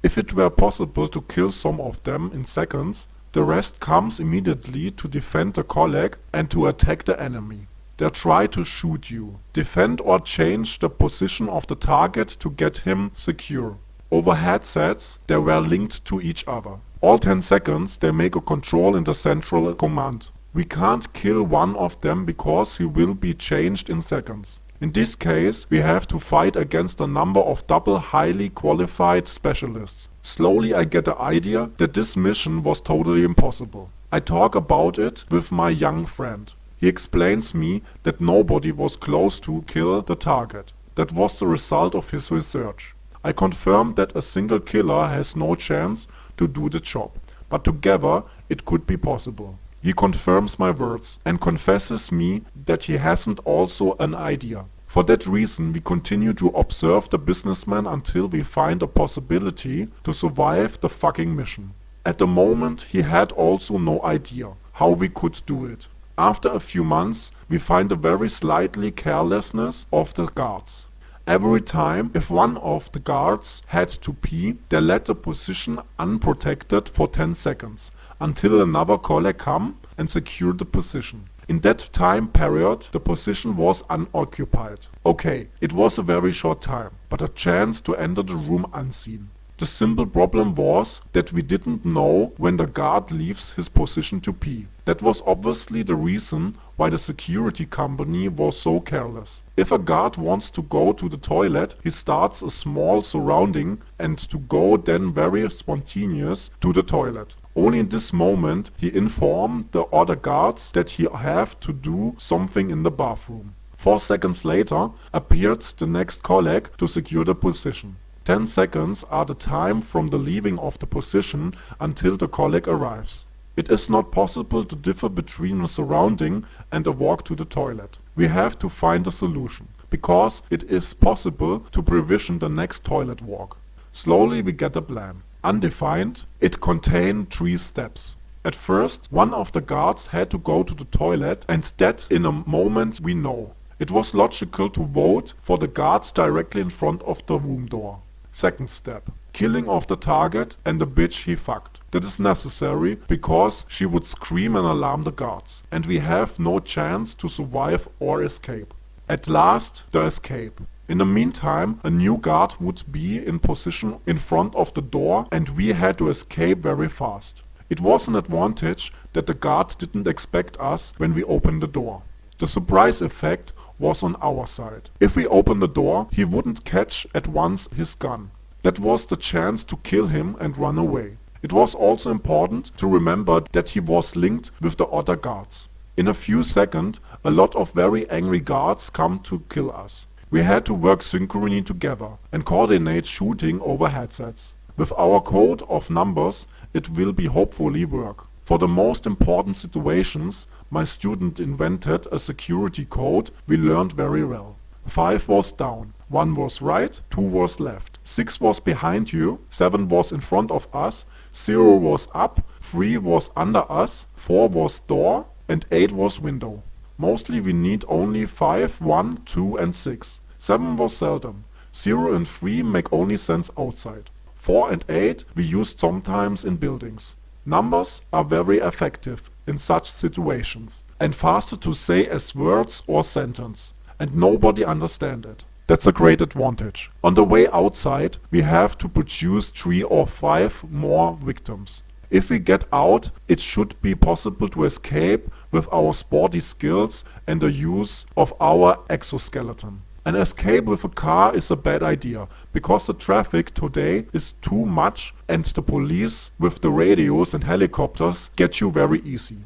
If it were possible to kill some of them in seconds, the rest comes immediately to defend the colleague and to attack the enemy. They try to shoot you, defend or change the position of the target to get him secure. Over headsets they were linked to each other. All 10 seconds they make a control in the central command. We can't kill one of them because he will be changed in seconds. In this case we have to fight against a number of double highly qualified specialists. Slowly I get the idea that this mission was totally impossible. I talk about it with my young friend. He explains me that nobody was close to kill the target. That was the result of his research. I confirm that a single killer has no chance to do the job, but together it could be possible. He confirms my words and confesses me that he hasn't also an idea. For that reason we continue to observe the businessman until we find a possibility to survive the fucking mission. At the moment he had also no idea how we could do it. After a few months we find a very slightly carelessness of the guards. Every time if one of the guards had to pee, they let the position unprotected for 10 seconds until another colleague come and secure the position. In that time period the position was unoccupied. Okay, it was a very short time, but a chance to enter the room unseen. The simple problem was that we didn't know when the guard leaves his position to pee. That was obviously the reason why the security company was so careless. If a guard wants to go to the toilet, he starts a small surrounding and to go then very spontaneous to the toilet. Only in this moment he informed the other guards that he have to do something in the bathroom. 4 seconds later appeared the next colleague to secure the position. 10 seconds are the time from the leaving of the position until the colleague arrives. It is not possible to differ between a surrounding and a walk to the toilet. We have to find a solution, because it is possible to prevision the next toilet walk. Slowly we get a plan. Undefined, it contained 3 steps. At first, one of the guards had to go to the toilet, and that in a moment we know. It was logical to vote for the guards directly in front of the room door. Second step, killing of the target and the bitch he fucked. That is necessary because she would scream and alarm the guards, and we have no chance to survive or escape. At last, the escape. In the meantime, a new guard would be in position in front of the door and we had to escape very fast. It was an advantage that the guard didn't expect us when we opened the door. The surprise effect was on our side. If we opened the door, he wouldn't catch at once his gun. That was the chance to kill him and run away. It was also important to remember that he was linked with the other guards. In a few seconds, a lot of very angry guards come to kill us. We had to work synchronously together and coordinate shooting over headsets. With our code of numbers, it will be hopefully work. For the most important situations, my student invented a security code we learned very well. 5 was down, 1 was right, 2 was left, 6 was behind you, 7 was in front of us, 0 was up, 3 was under us, 4 was door, and 8 was window. Mostly we need only 5, 1, 2 and 6. 7 was seldom. 0 and 3 make only sense outside. 4 and 8 we used sometimes in buildings. Numbers are very effective in such situations and faster to say as words or sentence, and nobody understand it. That's a great advantage. On the way outside we have to produce 3 or 5 more victims. If we get out, it should be possible to escape with our sporty skills and the use of our exoskeleton. An escape with a car is a bad idea, because the traffic today is too much and the police with the radios and helicopters get you very easy.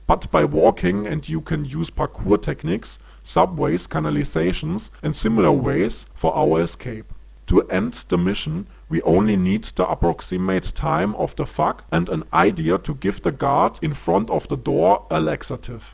But by walking, and you can use parkour techniques, subways, canalizations and similar ways for our escape. To end the mission, we only need the approximate time of the fuck and an idea to give the guard in front of the door a laxative.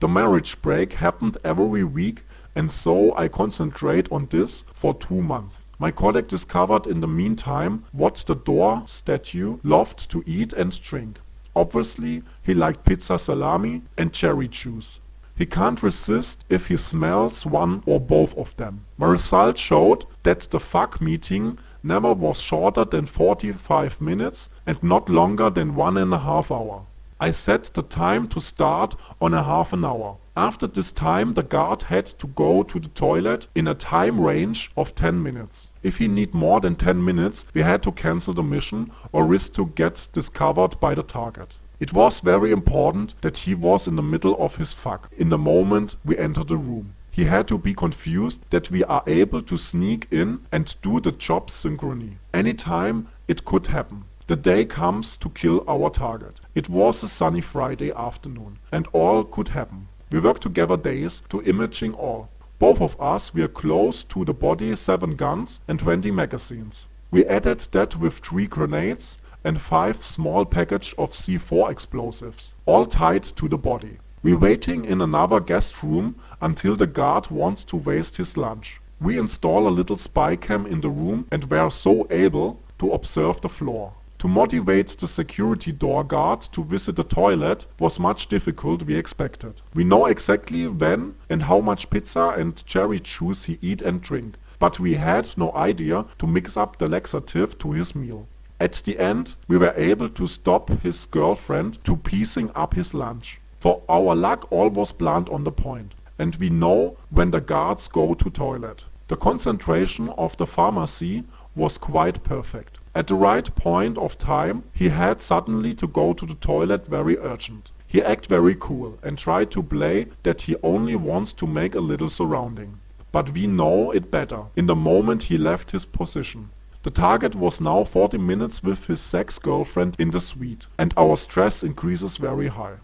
The marriage break happened every week, and so I concentrate on this for 2 months. My colleague discovered in the meantime what the door statue loved to eat and drink. Obviously he liked pizza, salami and cherry juice. He can't resist if he smells one or both of them. My result showed that the fuck meeting never was shorter than 45 minutes and not longer than 1.5 hours. I set the time to start on a half an hour. After this time the guard had to go to the toilet in a time range of 10 minutes. If he need more than 10 minutes, we had to cancel the mission or risk to get discovered by the target. It was very important that he was in the middle of his fuck in the moment we entered the room. He had to be confused that we are able to sneak in and do the job synchronously. Anytime it could happen. The day comes to kill our target. It was a sunny Friday afternoon and all could happen. We worked together days to imaging all. Both of us were close to the body, 7 guns and 20 magazines. We added that with 3 grenades and 5 small package of C4 explosives, all tied to the body. We waiting in another guest room until the guard wants to waste his lunch. We install a little spy cam in the room and were so able to observe the floor. To motivate the security door guard to visit the toilet was much difficult we expected. We know exactly when and how much pizza and cherry juice he eat and drink, but we had no idea to mix up the laxative to his meal. At the end, we were able to stop his girlfriend to piecing up his lunch. For our luck, all was planned on the point, and we know when the guards go to toilet. The concentration of the pharmacy was quite perfect. At the right point of time, he had suddenly to go to the toilet very urgent. He act very cool and tried to play that he only wants to make a little surrounding. But we know it better in the moment he left his position. The target was now 40 minutes with his sex girlfriend in the suite, and our stress increases very high.